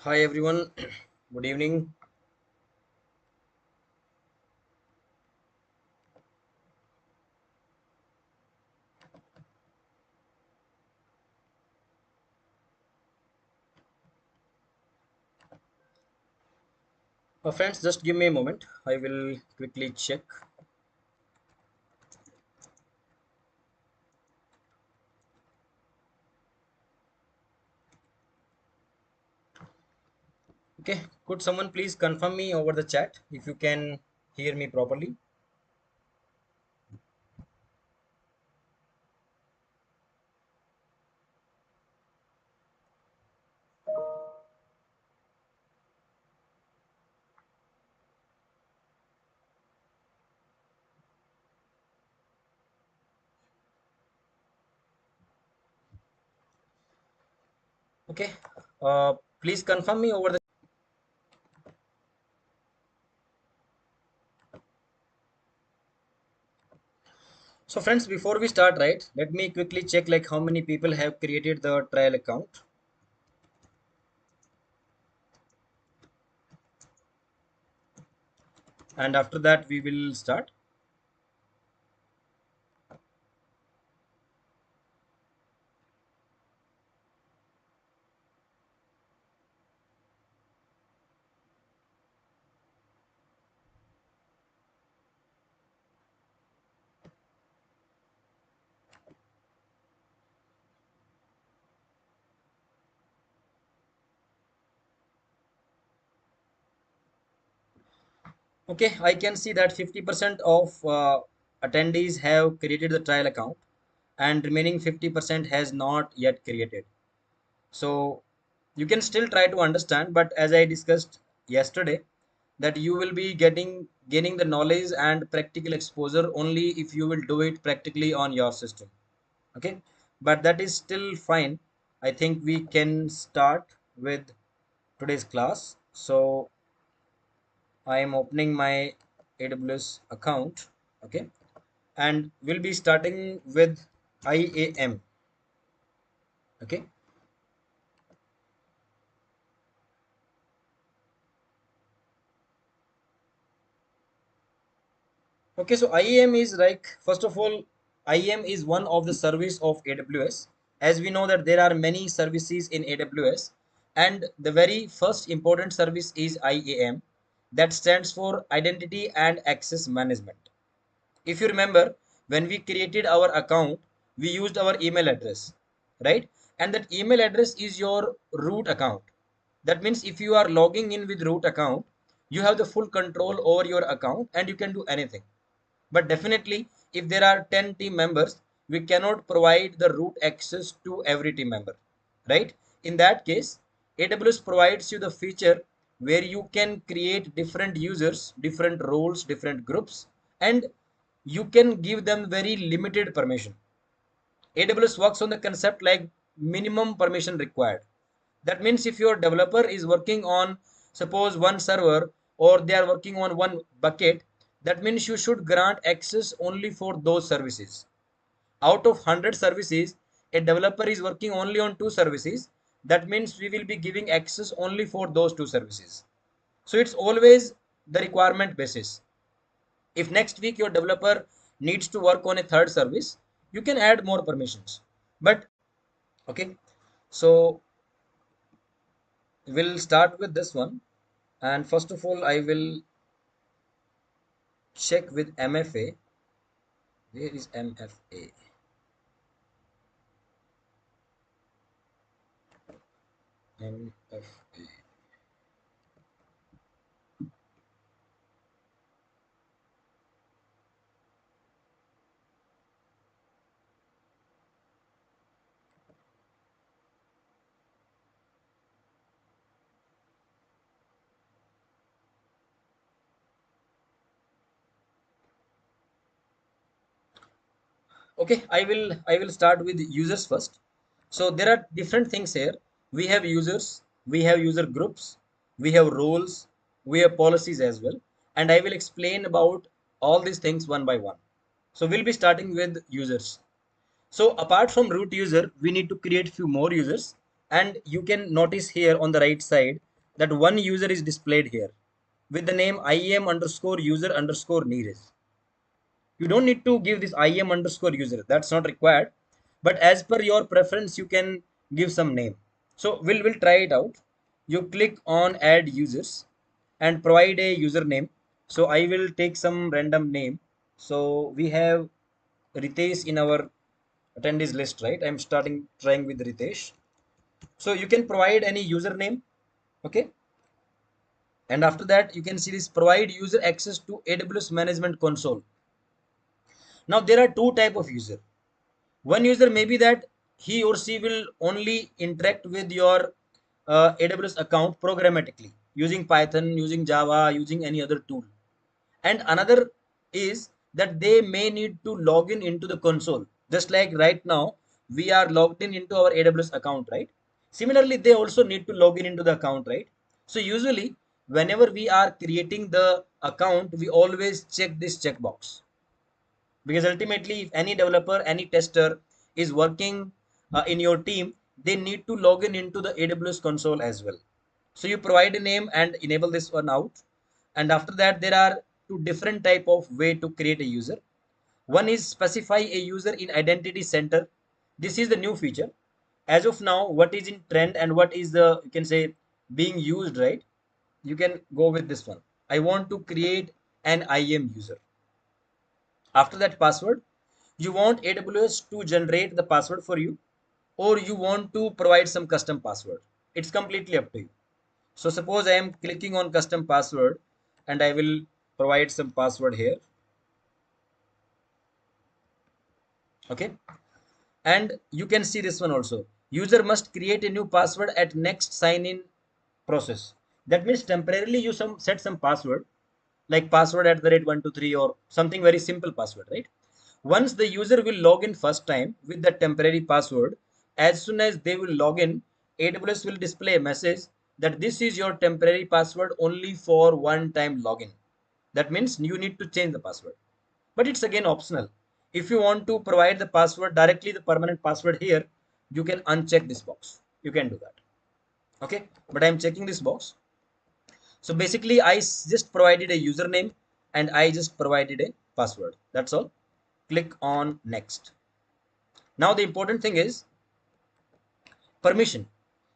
Hi everyone, good evening. Friends, just give me a moment. I will quickly check. Okay, could someone please confirm me over the chat if you can hear me properly? Okay, please confirm me over the. So friends, before we start, right, let me quickly check like how many people have created the trial account. And after that, we will start. Okay, I can see that 50% of attendees have created the trial account and remaining 50% has not yet created. So you can still try to understand, but as I discussed yesterday, that you will be gaining the knowledge and practical exposure only if you will do it practically on your system. Okay, but that is still fine. I think we can start with today's class. So I am opening my AWS account. Okay, and we'll be starting with IAM. Okay. Okay, so IAM is like, first of all, IAM is one of the service of AWS. As we know that there are many services in AWS, and the very first important service is IAM, that stands for Identity and Access Management. If you remember, when we created our account, we used our email address, right? And that email address is your root account. That means if you are logging in with root account, you have the full control over your account and you can do anything. But definitely, if there are 10 team members, we cannot provide the root access to every team member, right? In that case, AWS provides you the feature where you can create different users, different roles, different groups, and you can give them very limited permission. AWS works on the concept like minimum permission required. That means if your developer is working on, suppose, one server, or they are working on one bucket, that means you should grant access only for those services. Out of 100 services, a developer is working only on two services. That means we will be giving access only for those two services. So it's always the requirement basis. If next week your developer needs to work on a third service, you can add more permissions. But okay, so we'll start with this one. And first of all, I will check with MFA. Where is MFA? MFA. Okay, I will start with users first. So there are different things here. We have users, we have user groups, we have roles, we have policies as well. And I will explain about all these things one by one. So we'll be starting with users. So apart from root user, we need to create few more users. And you can notice here on the right side, that one user is displayed here with the name IAM underscore user underscore Neeraj. You don't need to give this IAM underscore user. That's not required. But as per your preference, you can give some name. So we'll try it out. You click on add users and provide a username. So I will take some random name. So we have Ritesh in our attendees list, right? I'm starting trying with Ritesh. So you can provide any username, okay? And after that, you can see this provide user access to AWS Management Console. Now there are two type of user. One user may be that he or she will only interact with your AWS account programmatically using Python, using Java, using any other tool. And another is that they may need to log in into the console. Just like right now, we are logged in into our AWS account, right? Similarly, they also need to log in into the account, right? So usually, whenever we are creating the account, we always check this checkbox, because ultimately if any developer, any tester is working in your team, they need to log in into the AWS console as well. So you provide a name and enable this one out. And after that, there are two different type of way to create a user. One is specify a user in identity center. This is the new feature. As of now, what is in trend and what is the, you can say, being used, right? You can go with this one. I want to create an IAM user. After that password, you want AWS to generate the password for you, or you want to provide some custom password. It's completely up to you. So suppose I am clicking on custom password and I will provide some password here. Okay. And you can see this one also. User must create a new password at next sign in process. That means temporarily you set some password like password at the rate 123 or something very simple password, right? Once the user will log in first time with that temporary password, as soon as they will log in, AWS will display a message that this is your temporary password only for one time login. That means you need to change the password, but it's again optional. If you want to provide the password directly, the permanent password here, you can uncheck this box. You can do that. Okay, but I'm checking this box. So basically, I just provided a username and I just provided a password. That's all. Click on next. Now the important thing is permission,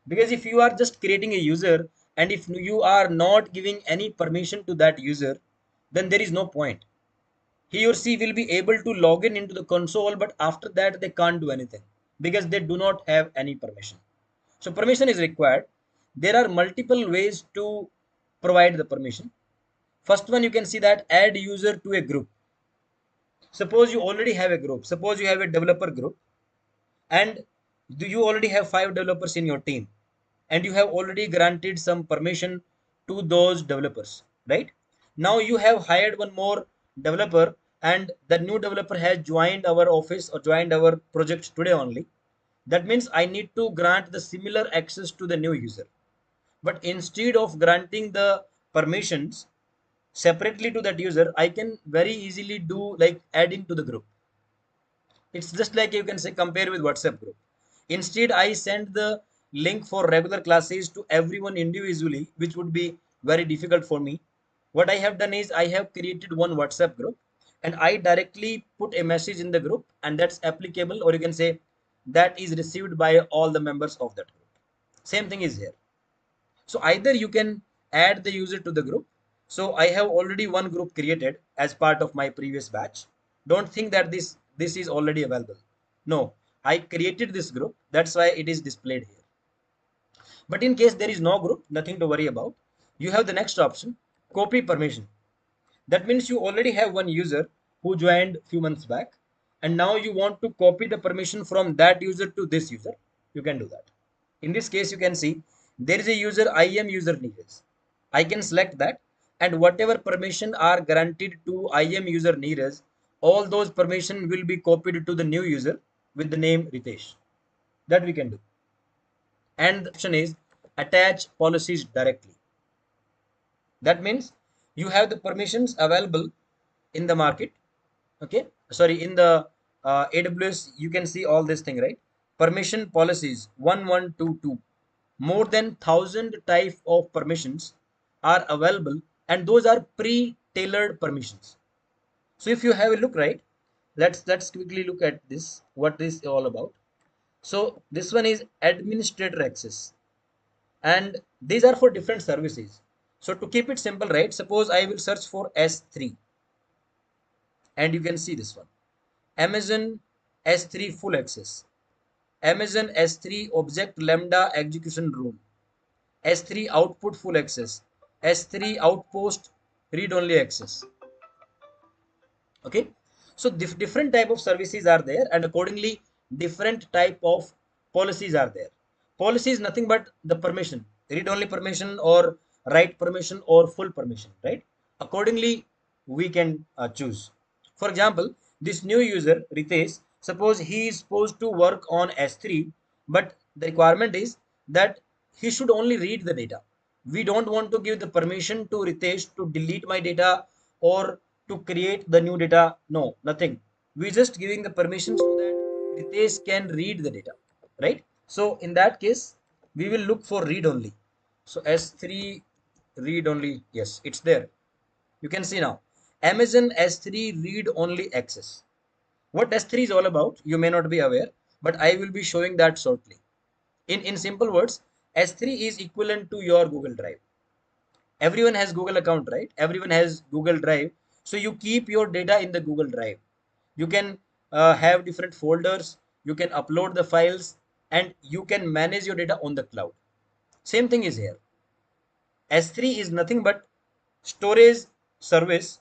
because if you are just creating a user and if you are not giving any permission to that user, then there is no point. He or she will be able to log in into the console, but after that they can't do anything because they do not have any permission. So permission is required. There are multiple ways to provide the permission. First one, you can see that add user to a group. Suppose you already have a group. Suppose you have a developer group and do you already have 5 developers in your team and you have already granted some permission to those developers, right? Now you have hired one more developer and the new developer has joined our office or joined our project today only. That means I need to grant the similar access to the new user, but instead of granting the permissions separately to that user, I can very easily do like adding to the group. It's just like you can say compare with WhatsApp group. Instead, I send the link for regular classes to everyone individually, which would be very difficult for me. What I have done is I have created one WhatsApp group and I directly put a message in the group, and that's applicable, or you can say that is received by all the members of that group. Same thing is here. So either you can add the user to the group. So I have already one group created as part of my previous batch. Don't think that this is already available. No, I created this group. That's why it is displayed here. But in case there is no group, nothing to worry about. You have the next option, copy permission. That means you already have one user who joined few months back, and now you want to copy the permission from that user to this user. You can do that. In this case, you can see there is a user IAM user Neeraj. I can select that, and whatever permission are granted to IAM user Neeraj, all those permission will be copied to the new user with the name Ritesh. That we can do. And the option is attach policies directly. That means you have the permissions available in the market. Okay, sorry, in the AWS, you can see all this thing, right? Permission policies 1122 more than 1,000 type of permissions are available, and those are pre-tailored permissions. So if you have a look, right, let's quickly look at this, what is all about. So this one is administrator access, and these are for different services. So to keep it simple, right, suppose I will search for S3, and you can see this one, Amazon S3 full access, Amazon S3 object lambda execution rule, S3 output full access, S3 outpost read only access. Okay, so different type of services are there, and accordingly different type of policies are there. Policy is nothing but the permission, read only permission or write permission or full permission, right? Accordingly we can choose. For example, this new user Ritesh, suppose he is supposed to work on S3, but the requirement is that he should only read the data. We don't want to give the permission to Ritesh to delete my data or to create the new data. No, nothing. We just giving the permission so that Ritesh can read the data, right? So in that case, we will look for read only. So S3 read only, yes, it's there. You can see now. Amazon S3 read only access. What S3 is all about, you may not be aware, but I will be showing that shortly. In simple words, S3 is equivalent to your Google Drive. Everyone has Google account, right? Everyone has Google Drive. So you keep your data in the Google Drive. You can have different folders, you can upload the files, and you can manage your data on the cloud. Same thing is here. S3 is nothing but storage service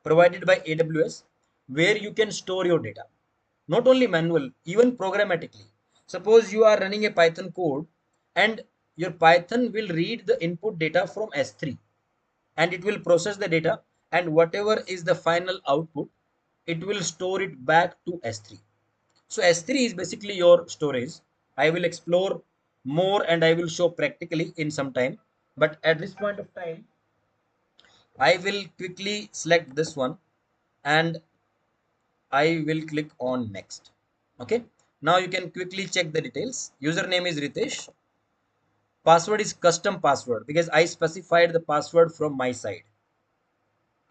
provided by AWS, where you can store your data. Not only manual, even programmatically. Suppose you are running a Python code, and your Python will read the input data from S3, and it will process the data, and whatever is the final output, it will store it back to S3. So S3 is basically your storage. I will explore more and I will show practically in some time, but at this point of time I will quickly select this one, and I will click on next. Okay, now you can quickly check the details. Username is Ritesh, password is custom password because I specified the password from my side.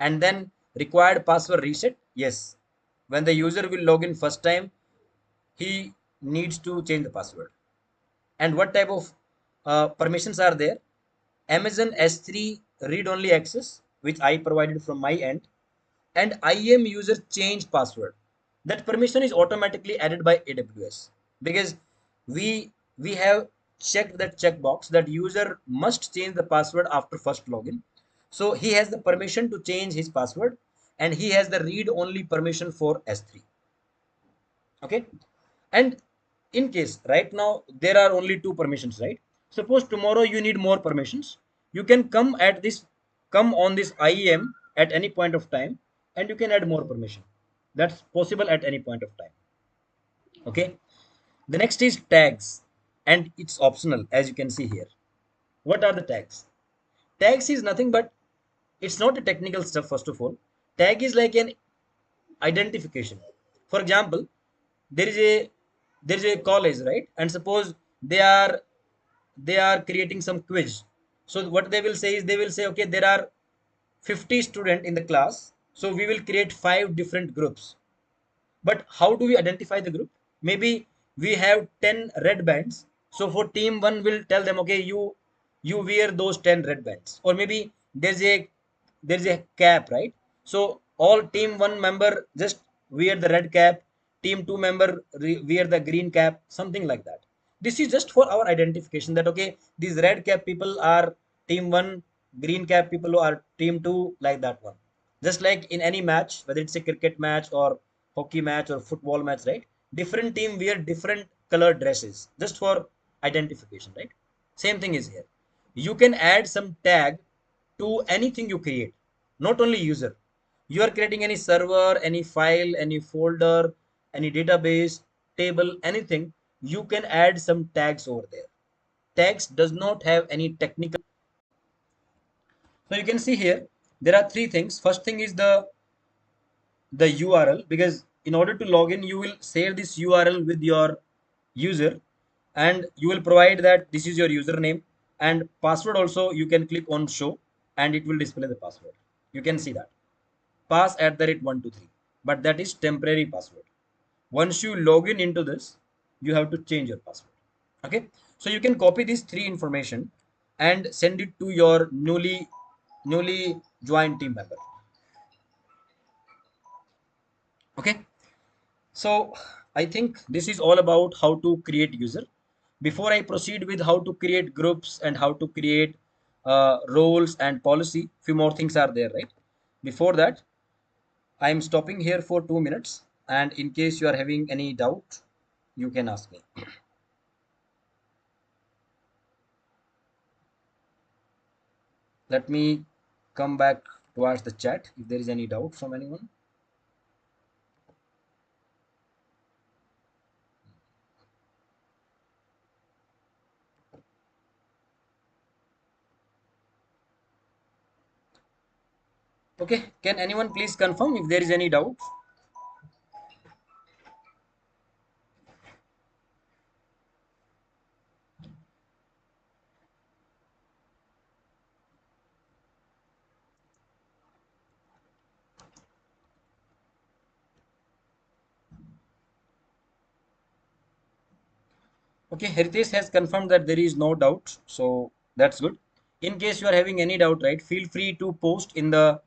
And then required password reset, yes, when the user will log in first time, he needs to change the password. And what type of permissions are there? Amazon S3 read only access, which I provided from my end, and IAM user change password. That permission is automatically added by AWS because we have checked that checkbox that user must change the password after first login. So he has the permission to change his password, and he has the read only permission for S3. Okay, and in case right now there are only two permissions, right? Suppose tomorrow you need more permissions, you can come on this IAM at any point of time, and you can add more permission. That's possible at any point of time. Okay, the next is tags, and it's optional, as you can see here. What are the tags? Tags is nothing but, it's not a technical stuff. First of all, tag is like an identification. For example, there is a college, right? And suppose they are creating some quiz. So what they will say is, they will say, okay, there are 50 students in the class, so we will create 5 different groups. But how do we identify the group? Maybe we have 10 red bands. So for team one, will tell them, okay, you wear those 10 red bands. Or maybe there's a cap, right? So all team one member just wear the red cap, team two member wear the green cap, something like that. This is just for our identification that, okay, these red cap people are team one, green cap people are team two, like that one. Just like in any match, whether it's a cricket match or hockey match or football match, right? Different team wear different colored dresses just for identification, right? Same thing is here. You can add some tag to anything you create, not only user. You are creating any server, any file, any folder, any database, table, anything. You can add some tags over there. Tags does not have any technical. So you can see here, there are three things. First thing is the URL, because in order to log in, you will share this URL with your user. and you will provide that this is your username, and password also you can click on show, and it will display the password. You can see that pass at the rate 123, but that is temporary password. Once you log in into this, you have to change your password. Okay, so you can copy these three information and send it to your newly joined team member. Okay, so I think this is all about how to create user. Before I proceed with how to create groups and how to create roles and policy, few more things are there, right? Before that, I am stopping here for 2 minutes, and in case you are having any doubt, you can ask me. Let me come back towards the chat if there is any doubt from anyone. Okay, can anyone please confirm if there is any doubt? Okay, Heritage has confirmed that there is no doubt, so that's good. In case you are having any doubt, right, feel free to post in the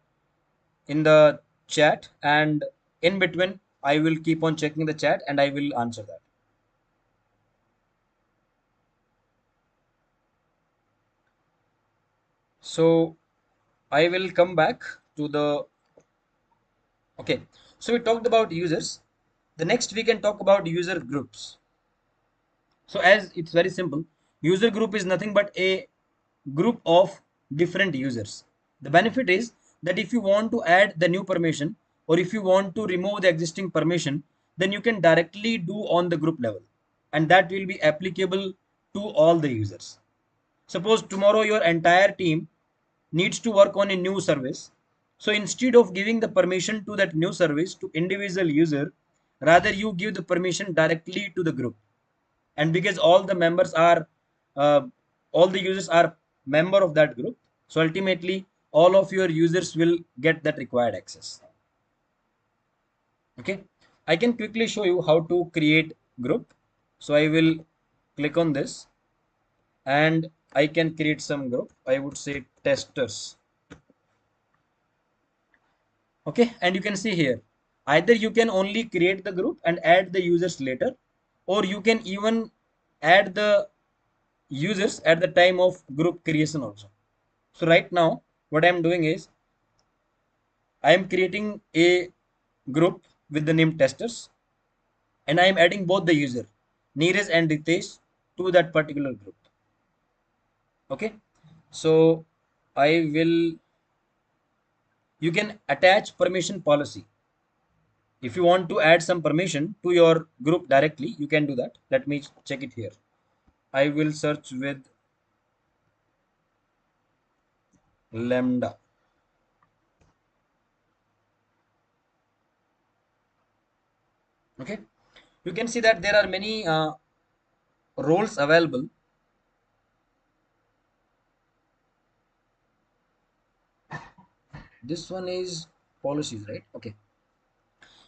chat, and in between I will keep on checking the chat and I will answer that. So I will come back to the okay. So we talked about users. The next we can talk about user groups. So as it's very simple, user group is nothing but a group of different users. The benefit is that if you want to add the new permission or if you want to remove the existing permission, then you can directly do on the group level, and that will be applicable to all the users. Suppose tomorrow your entire team needs to work on a new service. So instead of giving the permission to that new service to individual user, rather you give the permission directly to the group. And because uh, all the users are member of that group, so ultimately all of your users will get that required access. Okay, I can quickly show you how to create group. So I will click on this and I can create some group. I would say testers. Okay, and you can see here, either you can only create the group and add the users later, or you can even add the users at the time of group creation also. So right now what I'm doing is I am creating a group with the name testers, and I am adding both the user Neeraj and Ritesh to that particular group. Okay, so I will, you can attach permission policy. If you want to add some permission to your group directly, you can do that. Let me check it here. I will search with Lambda. Okay, you can see that there are many roles available. This one is policies, right? Okay,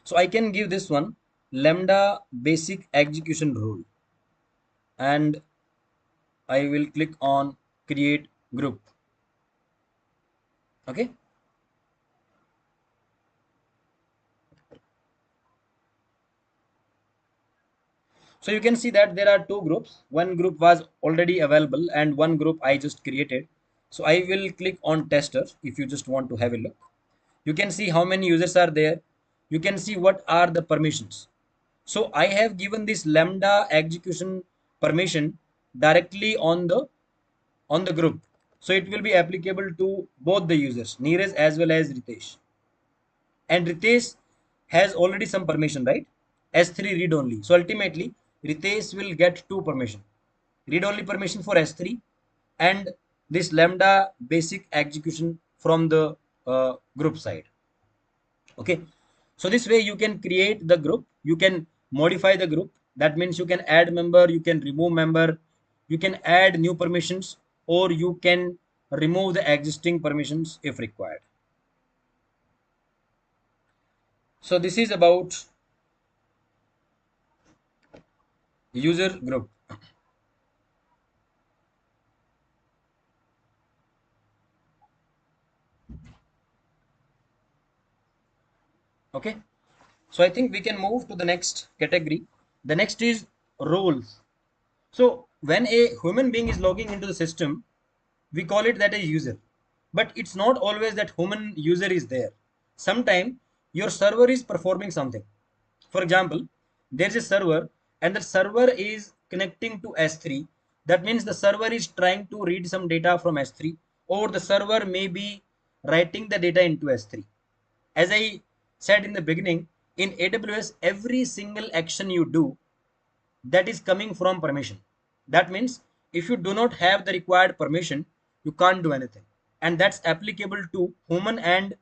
so I can give this one Lambda basic execution rule, and I will click on create group. Okay, so you can see that there are two groups. One group was already available and one group I just created. So I will click on tester if you just want to have a look. You can see how many users are there. You can see what are the permissions. So I have given this Lambda execution permission directly on the group. So it will be applicable to both the users, Neeraj as well as Ritesh. And Ritesh has already some permission, right? S3 read only. So ultimately, Ritesh will get two permission: read only permission for S3 and this Lambda basic execution from the group side. Okay, so this way you can create the group, you can modify the group, That means you can add member, you can remove member, you can add new permissions, or you can remove the existing permissions if required. So this is about user group. Okay. So I think we can move to the next category. The next is roles. So when a human being is logging into the system, we call it that a user. But it's not always that human user is there. Sometimes your server is performing something. For example, there's a server and the server is connecting to S3. That means the server is trying to read some data from S3, or the server may be writing the data into S3. As I said in the beginning, in AWS, every single action you do, that is coming from permission. That means if you do not have the required permission, you can't do anything. And that's applicable to human and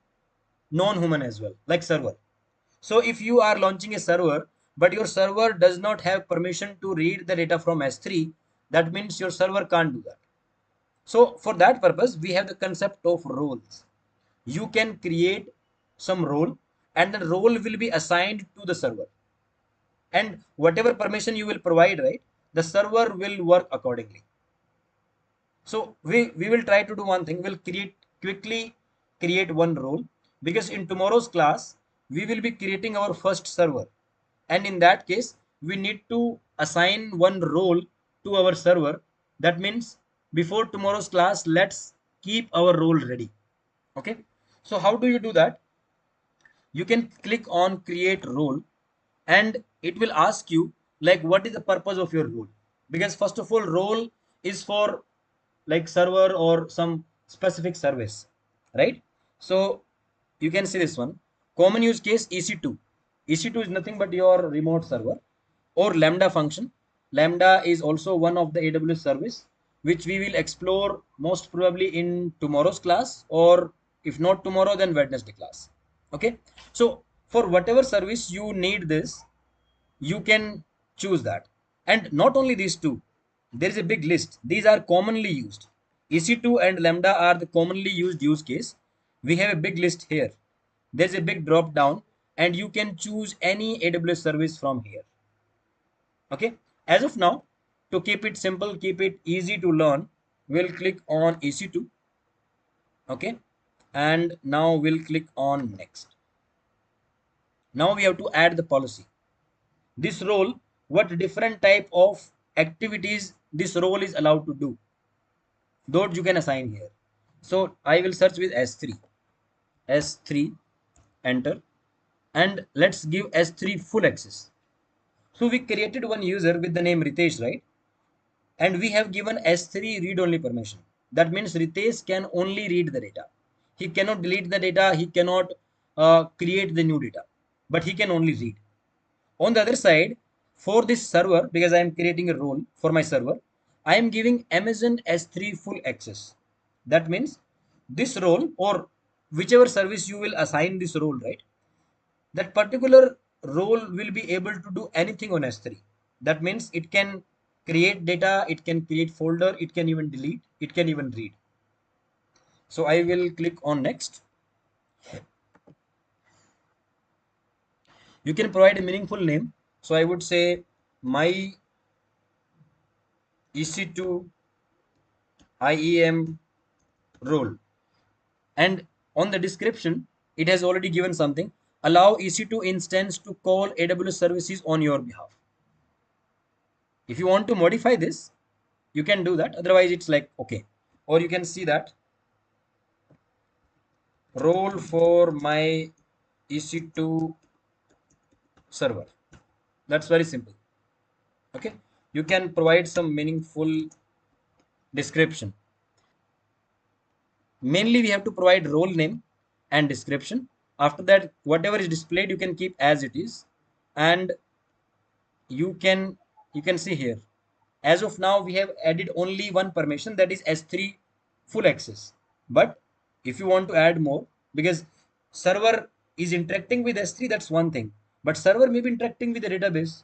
non-human as well, like server. So if you are launching a server, but your server does not have permission to read the data from S3, that means your server can't do that. So for that purpose, we have the concept of roles. You can create some role, and the role will be assigned to the server. And whatever permission you will provide, right, the server will work accordingly. So we will try to do one thing. We'll quickly create one role, because in tomorrow's class we will be creating our first server, and in that case we need to assign one role to our server. That means before tomorrow's class, let's keep our role ready. Okay. So how do you do that? You can click on create role, and it will ask you like what is the purpose of your role. Because first of all, role is for like server or some specific service, right? So you can see this one, common use case EC2. EC2 is nothing but your remote server, or lambda function. Lambda is also one of the AWS service, which we will explore most probably in tomorrow's class, or if not tomorrow, then Wednesday class. Okay. So for whatever service you need this, you can choose that. And not only these two, there is a big list. These are commonly used. EC2 and Lambda are the commonly used use case. We have a big list here. There's a big drop down, and you can choose any AWS service from here. Okay. As of now, to keep it simple, keep it easy to learn, we'll click on EC2. Okay. And now we'll click on next. Now we have to add the policy. This role, what different type of activities this role is allowed to do, those you can assign here. So I will search with S3, enter, and let's give S3 full access. So we created one user with the name Ritesh, right? And we have given S3 read only permission. That means Ritesh can only read the data. He cannot delete the data, he cannot create the new data, but he can only read. On the other side, for this server, because I am creating a role for my server, I am giving Amazon S3 full access. That means this role, or whichever service you will assign this role, right? That particular role will be able to do anything on S3. That means it can create data, it can create folder, it can even delete, it can even read. So I will click on next. You can provide a meaningful name. So I would say my EC2 IAM role. And on the description, it has already given something. Allow EC2 instance to call AWS services on your behalf. If you want to modify this, you can do that. Otherwise, it's like, okay. Or you can see that role for my EC2 server. That's very simple. Okay. You can provide some meaningful description. Mainly, we have to provide role name and description. After that, whatever is displayed, you can keep as it is. And you can see here, as of now we have added only one permission, that is S3 full access. But if you want to add more, because server is interacting with S3, that's one thing, but server may be interacting with the database.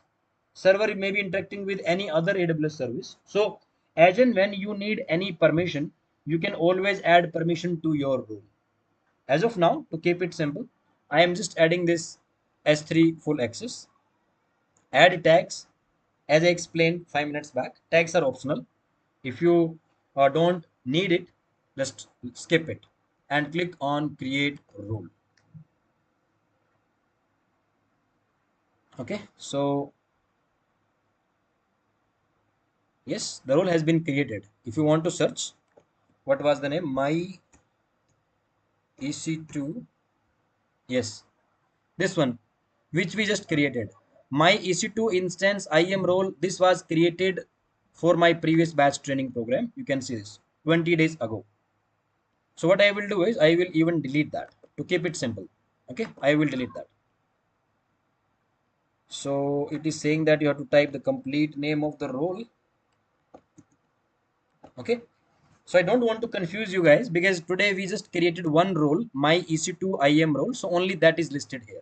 server may be interacting with any other AWS service. So as and when you need any permission, you can always add permission to your role. As of now, to keep it simple, I am just adding this S3 full access. Add tags. As I explained 5 minutes back, tags are optional. If you don't need it, just skip it and click on create role. Okay, so yes, the role has been created. If you want to search, what was the name? My EC2. Yes, this one, which we just created. My EC2 instance IAM role. This was created for my previous batch training program. You can see this 20 days ago. So what I will do is I will even delete that to keep it simple. Okay, I will delete that. So it is saying that you have to type the complete name of the role. Okay. So I don't want to confuse you guys because today we just created one role, my EC2 IAM role. So only that is listed here.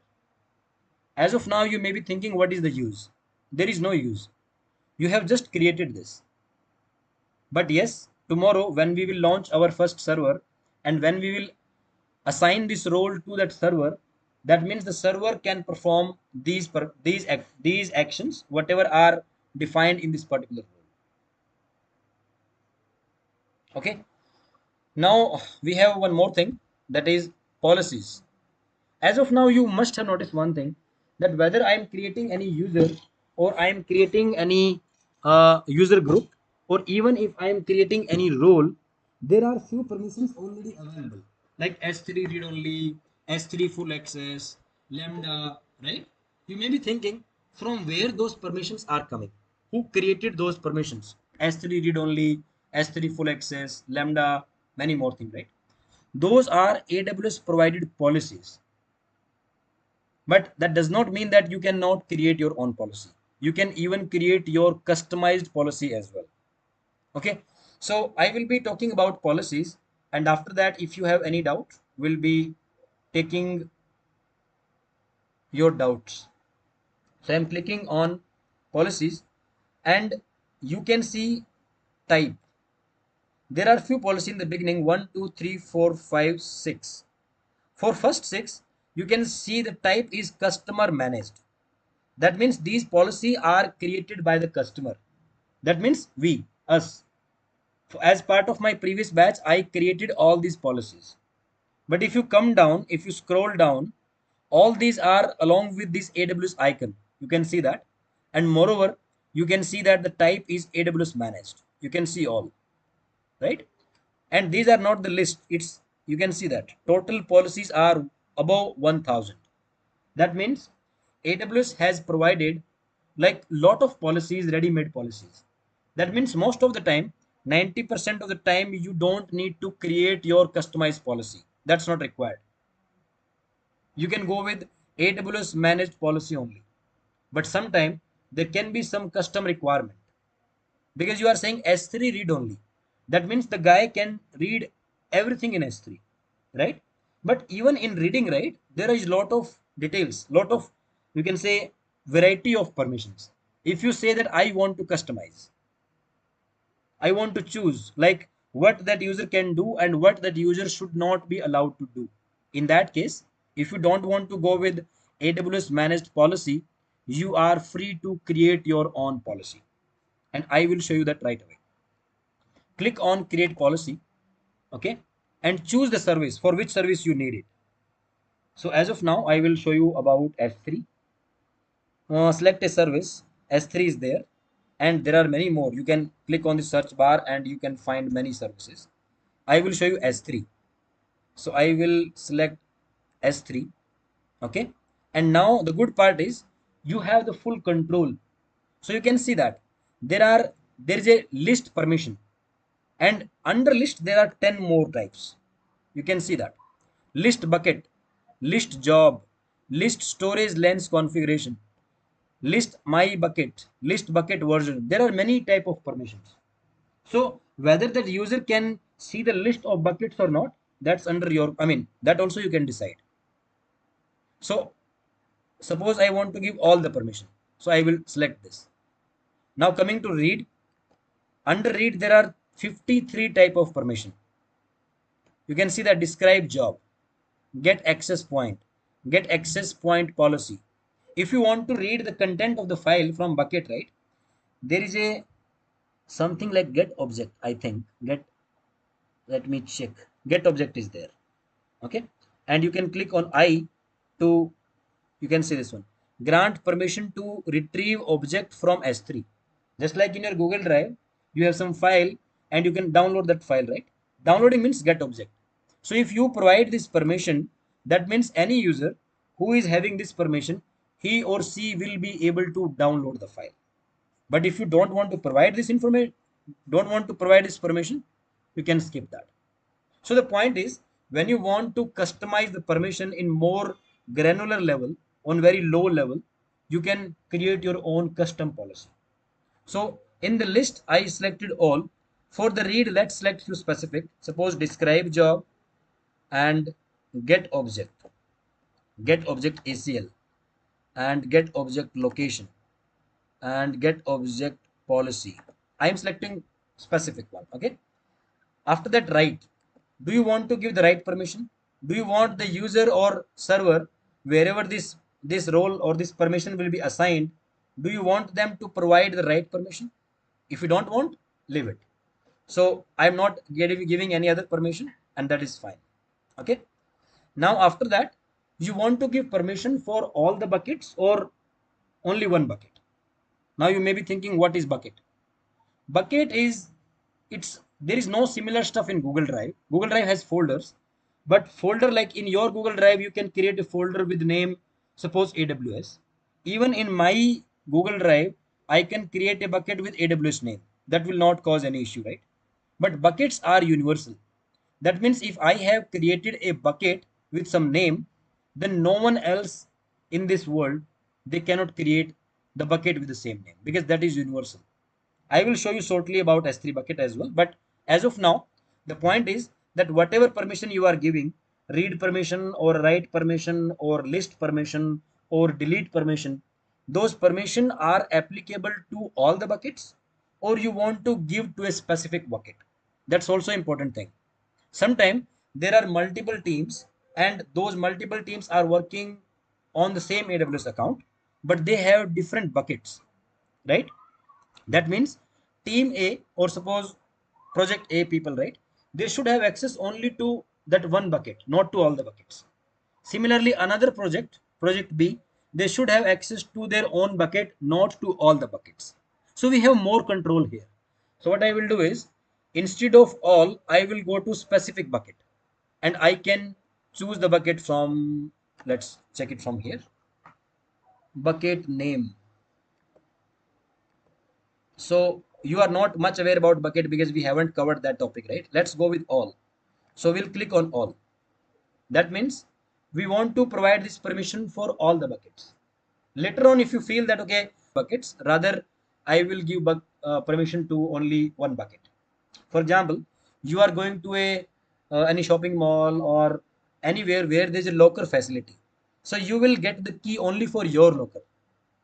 As of now, you may be thinking, what is the use? There is no use. You have just created this. But yes, tomorrow when we will launch our first server and when we will assign this role to that server, that means the server can perform these actions, whatever are defined in this particular role. Okay. Now we have one more thing, that is policies. As of now, you must have noticed one thing, that whether I am creating any user or I am creating any user group, or even if I am creating any role, there are few permissions already available, like S3 read only, S3 full access, Lambda, right? You may be thinking from where those permissions are coming. Who created those permissions? S3 read only, S3 full access, Lambda, many more things, right? Those are AWS provided policies, but that does not mean that you cannot create your own policy. You can even create your customized policy as well. Okay. So I will be talking about policies. And after that, if you have any doubt, we'll be taking your doubts. So I'm clicking on policies and you can see type. There are few policies in the beginning, 1, 2, 3, 4, 5, 6. For first six, you can see the type is customer managed. That means these policy are created by the customer. That means we, us. As part of my previous batch, I created all these policies. But if you come down, if you scroll down, all these are along with this AWS icon. You can see that. And moreover, you can see that the type is AWS managed. You can see all, right? And these are not the list. It's, you can see that total policies are above 1000. That means AWS has provided like lot of policies, ready-made policies. That means most of the time, 90% of the time, you don't need to create your customized policy. That's not required. You can go with AWS managed policy only. But sometimes there can be some custom requirement because you are saying S3 read only. That means the guy can read everything in S3, right? But even in reading, right, there is lot of details, lot of, you can say, variety of permissions. If you say that I want to customize, I want to choose like what that user can do and what that user should not be allowed to do. In that case, if you don't want to go with AWS managed policy, you are free to create your own policy. And I will show you that right away. Click on create policy. Okay. And choose the service for which service you need it. So as of now, I will show you about S3. Select a service. S3 is there. And there are many more. You can click on the search bar and you can find many services. I will show you S3. So I will select S3. Okay. And now the good part is you have the full control. So you can see that there is a list permission, and under list there are 10 more types. You can see that list bucket, list job, list storage lens configuration, list my bucket, list bucket version. There are many type of permissions. So whether that user can see the list of buckets or not, that's under your, I mean, that also you can decide. So suppose I want to give all the permission. So I will select this. Now coming to read, under read there are 53 type of permission. You can see that describe job, get access point, get access point policy. If you want to read the content of the file from bucket, right, there is a something like get object, I think. Let me check. Get object is there. Okay. And you can click on I to, you can see this one, grant permission to retrieve object from S3. Just like in your Google Drive, you have some file and you can download that file, right? Downloading means get object. So if you provide this permission, that means any user who is having this permission, he or she will be able to download the file. But if you don't want to provide this information, don't want to provide this permission, you can skip that. So the point is, when you want to customize the permission in more granular level, on very low level, you can create your own custom policy. So in the list, I selected all. For the read, let's select few specific. Suppose describe job and get object ACL, and get object location, and get object policy. I am selecting specific one. Okay. After that, write. Do you want to give the right permission? Do you want the user or server, wherever this role or this permission will be assigned, do you want them to provide the right permission? If you don't want, leave it. So I'm not giving any other permission, and that is fine. Okay. Now after that, you want to give permission for all the buckets or only one bucket. Now you may be thinking, what is bucket? Bucket is, it's, there is no similar stuff in Google Drive. Google Drive has folders, but folder, like in your Google Drive, you can create a folder with name, suppose AWS. Even in my Google Drive, I can create a bucket with AWS name. That will not cause any issue, right? But buckets are universal. That means if I have created a bucket with some name, then no one else in this world, they cannot create the bucket with the same name, because that is universal. I will show you shortly about S3 bucket as well. But as of now, the point is that whatever permission you are giving, read permission or write permission or list permission or delete permission, those permission are applicable to all the buckets, or you want to give to a specific bucket. That's also important thing. Sometimes there are multiple teams, and those multiple teams are working on the same AWS account, but they have different buckets, right? That means team A, or suppose project A people, right? They should have access only to that one bucket, not to all the buckets. Similarly, another project, project B, they should have access to their own bucket, not to all the buckets. So we have more control here. So what I will do is, instead of all, I will go to specific bucket, and I can choose the bucket from, let's check it from here, bucket name. So you are not much aware about bucket because we haven't covered that topic, right? Let's go with all. So we'll click on all. That means we want to provide this permission for all the buckets. Later on, if you feel that, okay, buckets, rather I will give permission to only one bucket. For example, you are going to a any shopping mall or anywhere where there's a locker facility. So you will get the key only for your locker,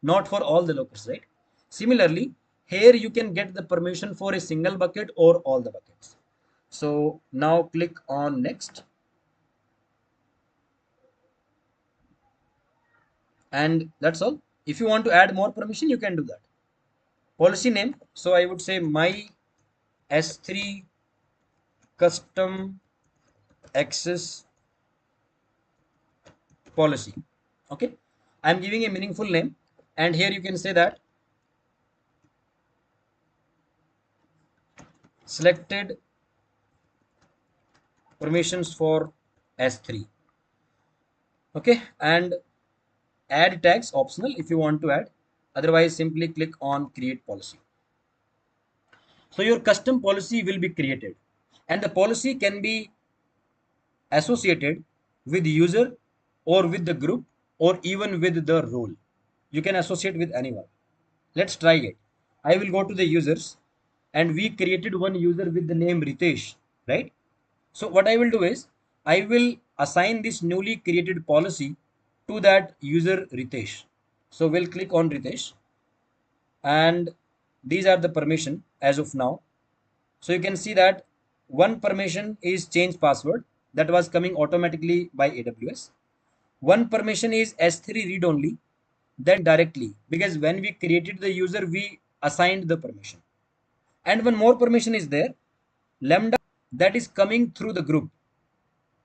not for all the lockers, right? Similarly, here you can get the permission for a single bucket or all the buckets. So now click on next. And that's all. If you want to add more permission, you can do that. Policy name. So I would say my S3 custom access policy. Okay. I'm giving a meaningful name. And here you can say that selected permissions for S3. Okay. And add tags optional if you want to add. Otherwise, simply click on create policy. So your custom policy will be created, and the policy can be associated with user or with the group or even with the role. You can associate with anyone. Let's try it. I will go to the users, and we created one user with the name Ritesh, right? So what I will do is I will assign this newly created policy to that user Ritesh. So we'll click on Ritesh. and these are the permission as of now. So you can see that one permission is change password, that was coming automatically by AWS. One permission is S3 read only, that directly, because when we created the user we assigned the permission. And one more permission is there, lambda, that is coming through the group.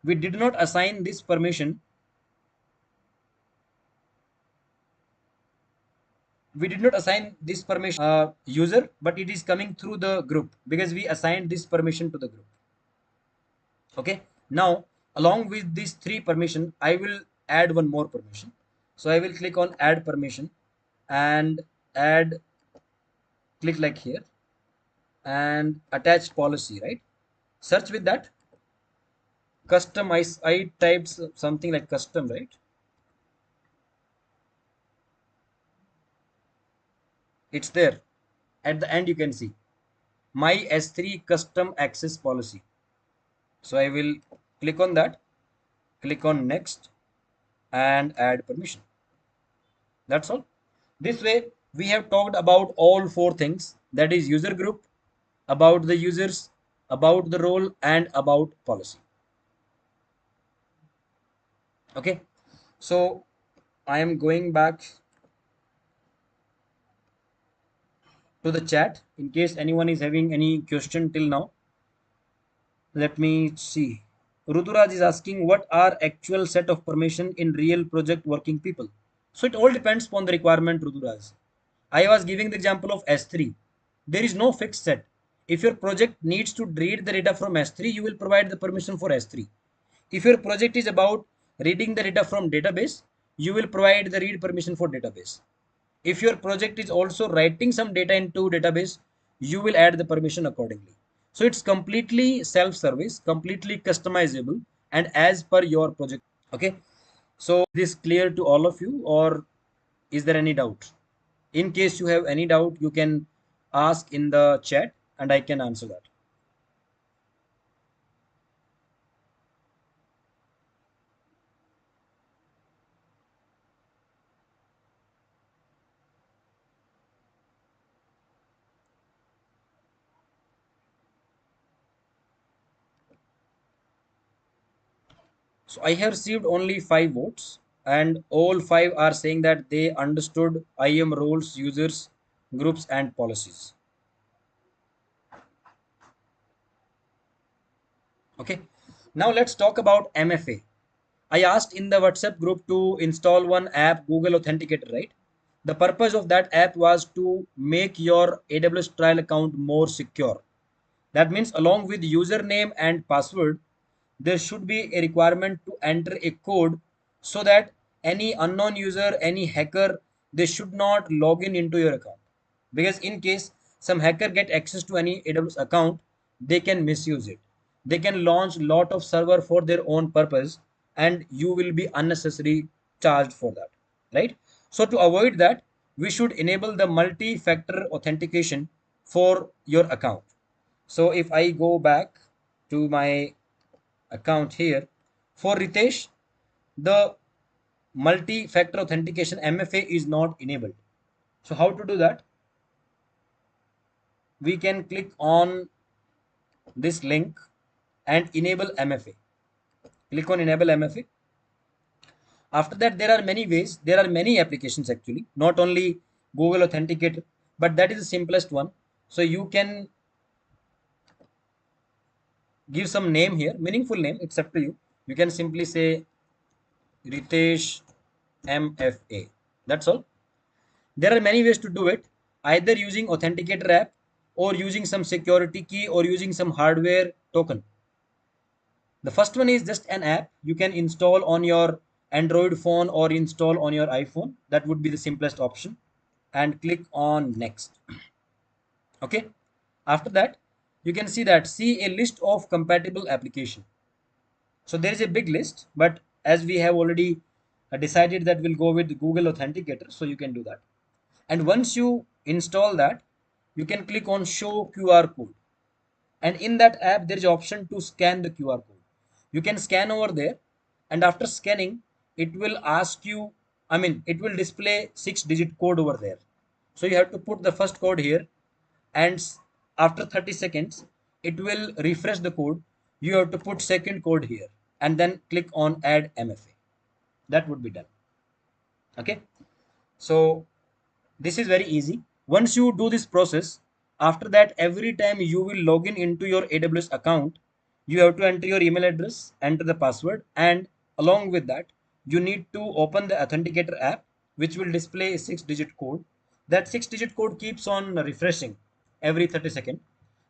We did not assign this permission, user, but it is coming through the group because we assigned this permission to the group. Okay, now along with these three permission I will add one more permission. So I will click on add permission and add, click like here, and attach policy, right? Search with that custom, I typed something like custom, right? It's there at the end, you can see my S3 custom access policy. So I will click on that, click on next, and add permission. That's all. This way we have talked about all four things, that is user group, about the users, about the role, and about policy. Okay, so I am going back to the chat in case anyone is having any question till now. Let me see. Ruturaj is asking what are actual set of permission in real project working people. So it all depends upon the requirement, Ruturaj. I was giving the example of S3. There is no fixed set. If your project needs to read the data from S3, you will provide the permission for S3. If your project is about reading the data from database, you will provide the read permission for database. If your project is also writing some data into database, you will add the permission accordingly. So it's completely self-service, completely customizable, and as per your project. Okay, so this clear to all of you, or is there any doubt? In case you have any doubt, you can ask in the chat and I can answer that. So I have received only 5 votes, and all 5 are saying that they understood IAM roles, users, groups, and policies. Okay, now let's talk about MFA. I asked in the WhatsApp group to install one app, Google Authenticator, right? The purpose of that app was to make your AWS trial account more secure. That means along with username and password, there should be a requirement to enter a code so that any unknown user, any hacker, they should not log in into your account. Because in case some hacker get access to any AWS account, they can misuse it. They can launch lot of server for their own purpose, and you will be unnecessarily charged for that, right? So to avoid that, we should enable the multi-factor authentication for your account. So if I go back to my account here, for Ritesh, the multi-factor authentication MFA is not enabled. So how to do that? We can click on this link and enable MFA. Click on enable MFA. After that, there are many ways. There are many applications actually, not only Google Authenticator, but that is the simplest one. So you can give some name here, meaningful name. It's up to you. You can simply say Ritesh MFA. That's all. There are many ways to do it, either using Authenticator app or using some security key or using some hardware token. The first one is just an app you can install on your Android phone or install on your iPhone. That would be the simplest option. And click on next. Okay. After that, you can see a list of compatible application. So there is a big list, but as we have already decided that we'll go with Google Authenticator, so you can do that. And once you install that, you can click on show QR code. And in that app, there is option to scan the QR code. You can scan over there, and after scanning, it will ask you, it will display 6-digit code over there. So you have to put the first code here, and after 30 seconds, it will refresh the code. You have to put second code here and then click on add MFA. That would be done. Okay. So this is very easy. Once you do this process, after that, every time you will log in into your AWS account, you have to enter your email address, enter the password, and along with that, you need to open the Authenticator app, which will display a 6-digit code. That 6-digit code keeps on refreshing every 30 seconds.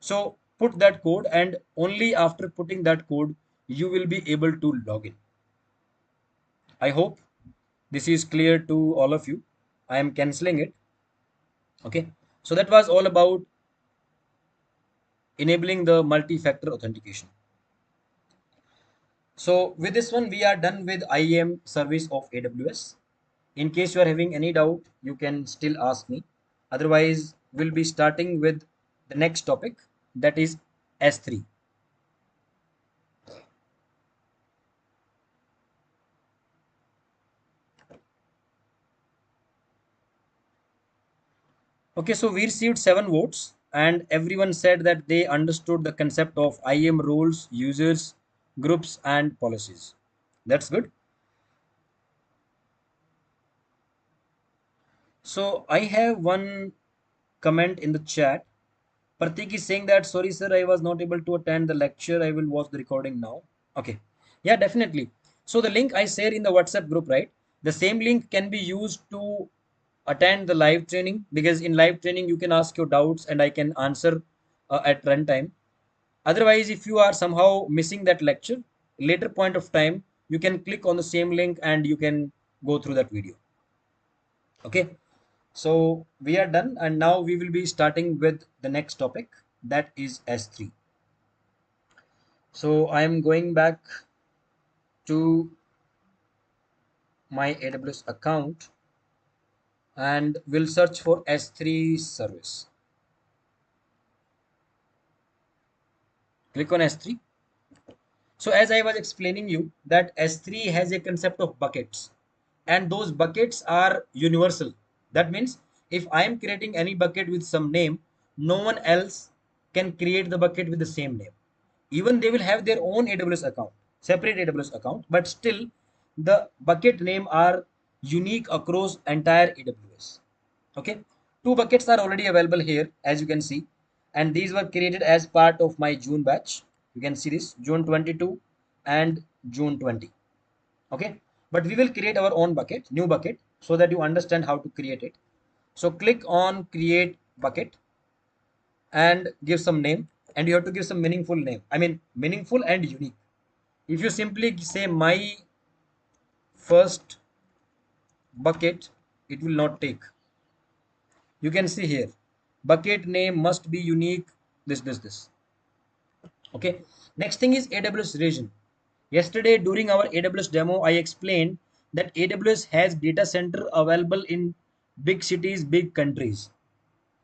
So put that code, and only after putting that code, you will be able to log in. I hope this is clear to all of you. I am canceling it. Okay. So that was all about enabling the multi-factor authentication. So with this one, we are done with IAM service of AWS. In case you are having any doubt, you can still ask me. Otherwise, we'll be starting with the next topic, that is S3. Okay, so we received 7 votes, and everyone said that they understood the concept of IAM roles, users, groups, and policies. That's good. So I have one comment in the chat. Pratik is saying that, sorry, sir, I was not able to attend the lecture. I will watch the recording now. Okay. Yeah, definitely. So the link I share in the WhatsApp group, right? The same link can be used to attend the live training, because in live training you can ask your doubts and I can answer at runtime. Otherwise, if you are somehow missing that lecture, later point of time, you can click on the same link and you can go through that video. Okay. So we are done, and now we will be starting with the next topic, that is S3. So I am going back to my AWS account and will search for S3 service. Click on S3. So as I was explaining you that S3 has a concept of buckets, and those buckets are universal. That means if I am creating any bucket with some name, no one else can create the bucket with the same name. Even they will have their own AWS account, separate AWS account, but still the bucket name are unique across entire AWS. Okay, 2 buckets are already available here, as you can see, and these were created as part of my June batch. You can see this June 22 and June 20. Okay, but we will create our own bucket, new bucket, so that you understand how to create it. So click on create bucket and give some name, and you have to give some meaningful name. I mean, meaningful and unique. If you simply say my first bucket, it will not take. You can see here, bucket name must be unique, this. Okay. Next thing is AWS region. Yesterday during our AWS demo, I explained that AWS has data center available in big cities, big countries.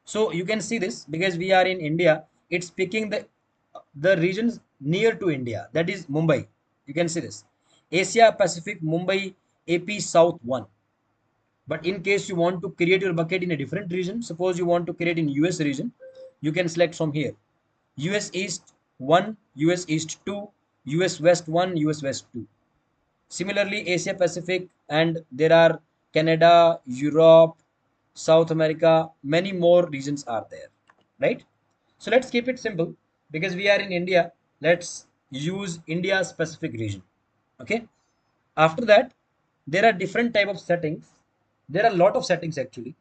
So you can see this, because we are in India, it's picking the regions near to India, that is Mumbai. You can see this. Asia Pacific Mumbai AP South 1. But in case you want to create your bucket in a different region, suppose you want to create in US region, you can select from here. US East 1, US East 2, US West 1, US West 2. Similarly, Asia Pacific, and there are Canada, Europe, South America, many more regions are there, right? So let's keep it simple, because we are in India. Let's use India specific region. Okay. After that, there are different type of settings. There are a lot of settings actually.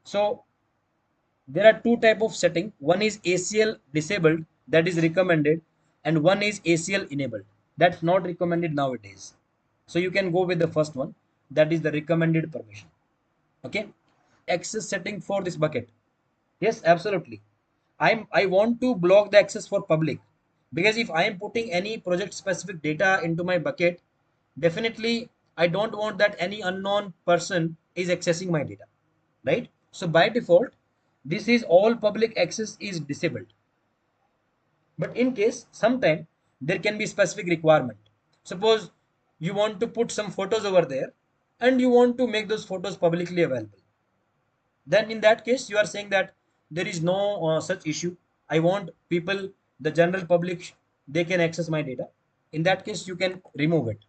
So there are 2 type of setting. One is ACL disabled, that is recommended, and one is ACL enabled. That's not recommended nowadays. So you can go with the first one, that is the recommended permission. Okay. Access setting for this bucket. Yes, absolutely. I want to block the access for public, because if I am putting any project specific data into my bucket, definitely I don't want that any unknown person is accessing my data, right? So by default, this is all public access is disabled. But in case sometime there can be specific requirement. Suppose you want to put some photos over there and you want to make those photos publicly available. then in that case you are saying that there is no such issue. I want people, the general public, they can access my data. In that case you can remove it,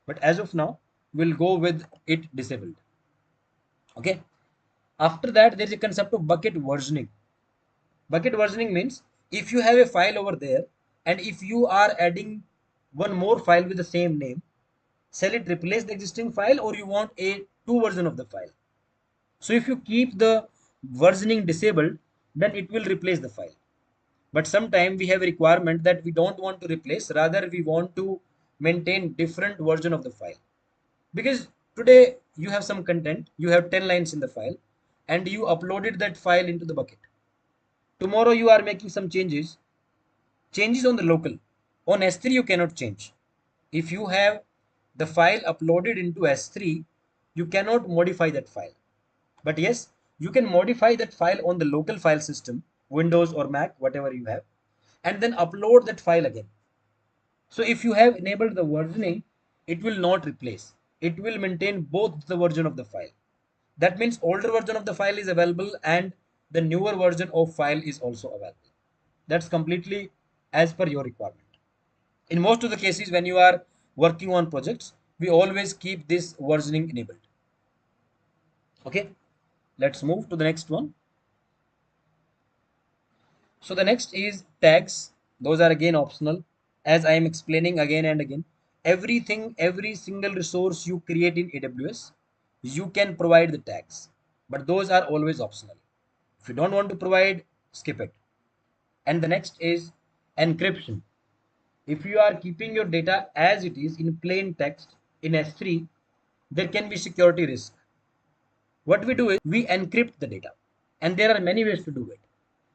but as of now we'll go with it disabled. Okay. After that there is a concept of bucket versioning. Bucket versioning means if you have a file over there and if you are adding one more file with the same name, shall it replace the existing file or you want a two version of the file? So if you keep the versioning disabled, then it will replace the file. But sometimes we have a requirement that we don't want to replace, rather we want to maintain different version of the file. Because today you have some content, you have 10 lines in the file and you uploaded that file into the bucket. Tomorrow you are making some changes on the local. On S3 you cannot change. If you have the file uploaded into S3, you cannot modify that file. But yes, you can modify that file on the local file system, Windows or Mac, whatever you have, and then upload that file again. So if you have enabled the versioning, it will not replace. It will maintain both the version of the file. That means older version of the file is available and the newer version of file is also available. That's completely as per your requirement. In most of the cases, when you are working on projects, we always keep this versioning enabled. Okay, let's move to the next one. So the next is tags. Those are again optional. As I am explaining again and again, everything, every single resource you create in AWS, you can provide the tags, but those are always optional. If you don't want to provide, skip it. And the next is encryption. If you are keeping your data as it is in plain text in S3, there can be security risk. What we do is we encrypt the data, and there are many ways to do it.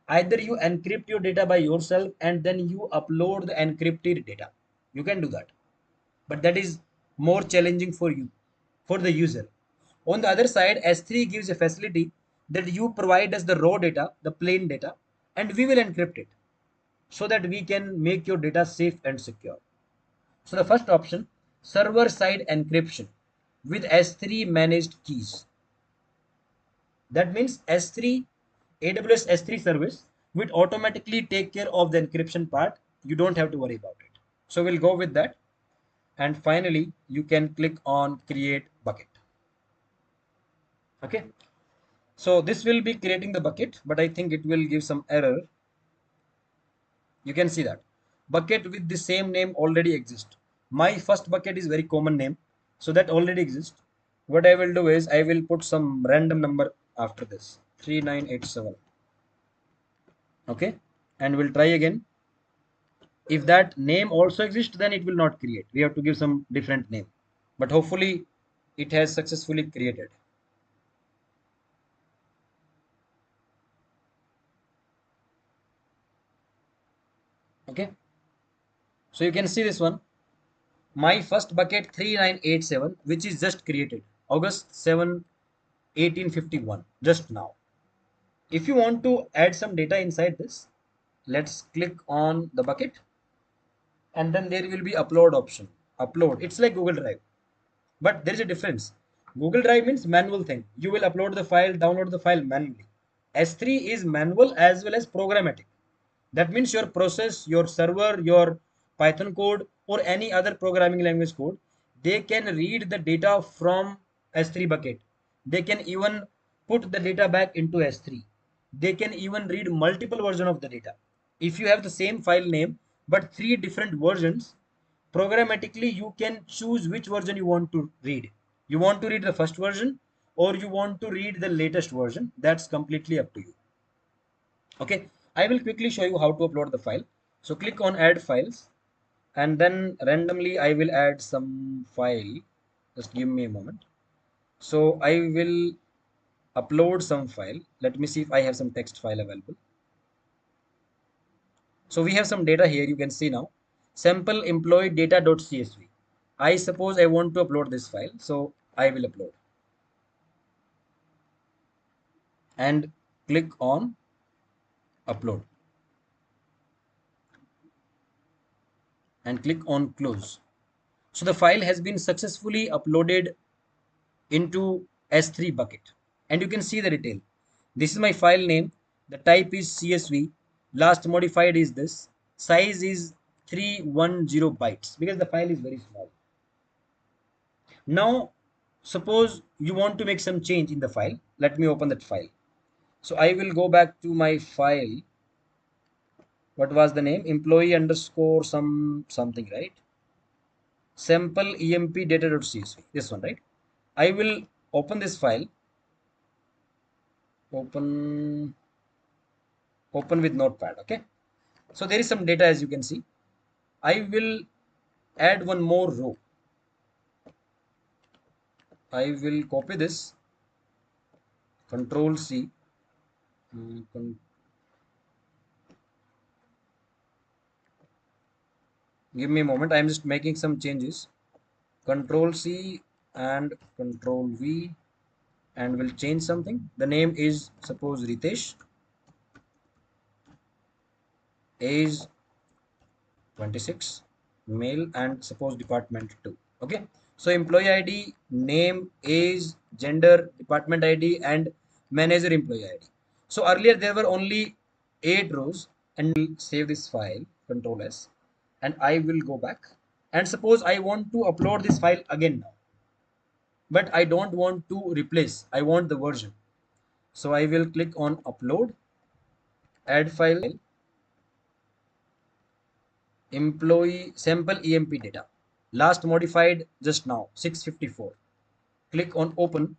Either you encrypt your data by yourself and then you upload the encrypted data. You can do that, but that is more challenging for you, for the user. On the other side, S3 gives a facility that you provide us the raw data, the plain data, and we will encrypt it so that we can make your data safe and secure. So the first option, server side encryption with S3 managed keys. That means S3, AWS S3 service will automatically take care of the encryption part. You don't have to worry about it. So we'll go with that. And finally, you can click on create bucket. Okay. So this will be creating the bucket, but I think it will give some error. You can see that bucket with the same name already exists. My first bucket is very common name, so that already exists. What I will do is I will put some random number after this 3987. Okay, and we'll try again. If that name also exists, then it will not create. We have to give some different name, but hopefully it has successfully created. Okay, so you can see this one, my first bucket 3987, which is just created August 7, 1851, just now. If you want to add some data inside this, let's click on the bucket and then there will be upload option. Upload, it's like Google Drive, but there is a difference. Google Drive means manual thing. You will upload the file, download the file manually. S3 is manual as well as programmatic. That means your process, your server, your Python code or any other programming language code, they can read the data from S3 bucket. They can even put the data back into S3. They can even read multiple versions of the data. If you have the same file name but three different versions, programmatically you can choose which version you want to read. You want to read the first version or you want to read the latest version. That's completely up to you. Okay, I will quickly show you how to upload the file. So click on add files and then randomly I will add some file. Just give me a moment. So I will upload some file. Let me see if I have some text file available. So we have some data here. You can see now sample employee data.csv. I suppose I want to upload this file. So I will upload and click on upload and click on close. So the file has been successfully uploaded into S3 bucket and you can see the detail. This is my file name. The type is CSV. Last modified is this. Size is 310 bytes because the file is very small. Now, suppose you want to make some change in the file. Let me open that file. So I will go back to my file. What was the name? Employee underscore something, right? Sample emp data.csv. This one, right? I will open this file. Open open with notepad. Okay. So there is some data as you can see. I will add one more row. I will copy this. Control C. Give me a moment. I'm just making some changes. Control C and Control V, and will change something. The name is suppose Ritesh. Age 26, male, and suppose department 2. Okay. So employee ID, name, age, gender, department ID, and manager employee ID. So earlier there were only 8 rows, and we'll save this file, Control S, and I will go back. And suppose I want to upload this file again now, but I don't want to replace. I want the version. So I will click on upload, add file, employee sample emp data. Last modified just now, 654. Click on open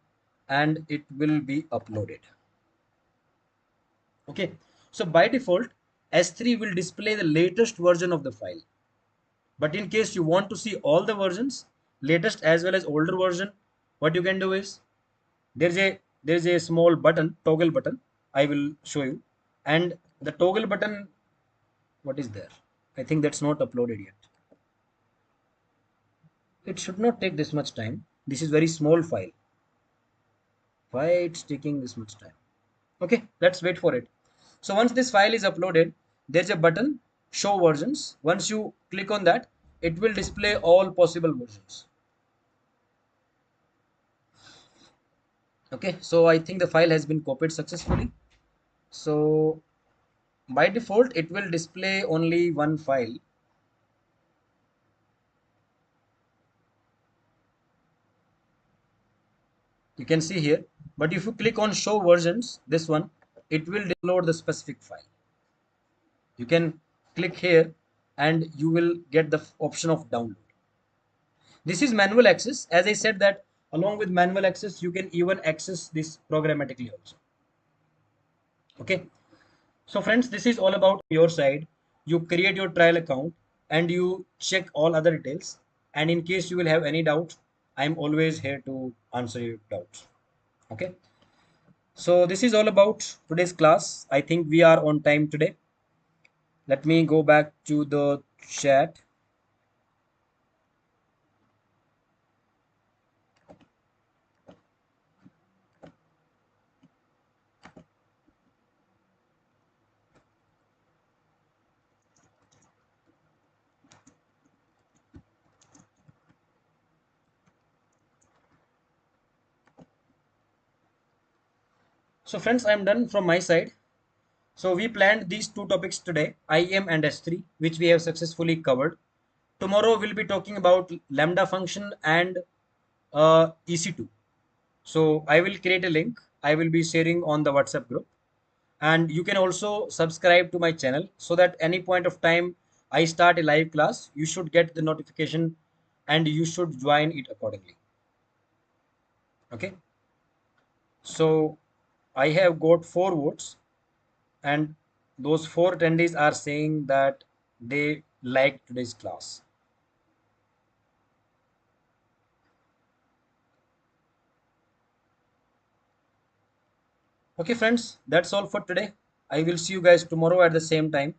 and it will be uploaded. Okay. So by default, S3 will display the latest version of the file. But in case you want to see all the versions, latest as well as older version, what you can do is there's a small button, toggle button. I will show you. And the toggle button, what is there? I think that's not uploaded yet. It should not take this much time. This is very small file. Why it's taking this much time? Okay, let's wait for it. So once this file is uploaded, there's a button, show versions. Once you click on that, it will display all possible versions. Okay, so I think the file has been copied successfully. So by default, it will display only one file. You can see here, but if you click on show versions, this one, it will download the specific file. You can click here and you will get the option of download. This is manual access. As I said that along with manual access, you can even access this programmatically also. Okay. So friends, this is all about your side. You create your trial account and you check all other details. And in case you will have any doubt, I'm always here to answer your doubts. Okay. So this is all about today's class. I think we are on time today. Let me go back to the chat. So friends, I'm done from my side. So we planned these two topics today, IAM and S3, which we have successfully covered. Tomorrow we'll be talking about Lambda function and EC2. So I will create a link. I will be sharing on the WhatsApp group. And you can also subscribe to my channel so that any point of time I start a live class, you should get the notification and you should join it accordingly. Okay. So I have got 4 votes, and those 4 attendees are saying that they like today's class. Okay, friends, that's all for today. I will see you guys tomorrow at the same time.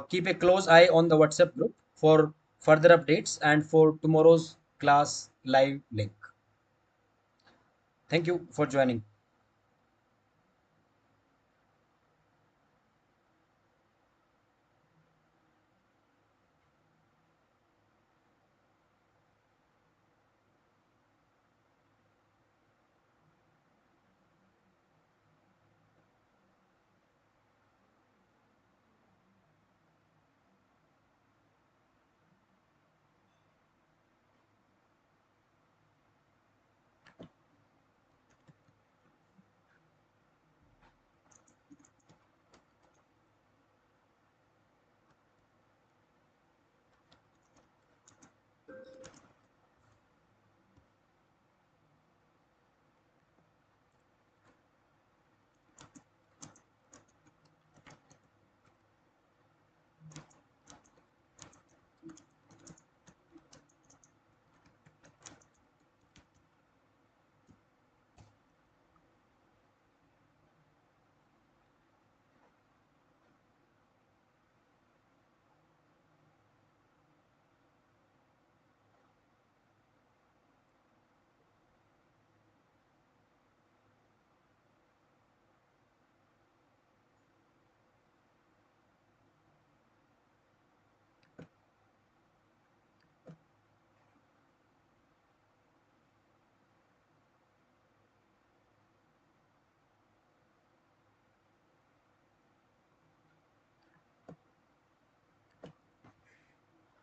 Keep a close eye on the WhatsApp group for further updates and for tomorrow's class live link. Thank you for joining.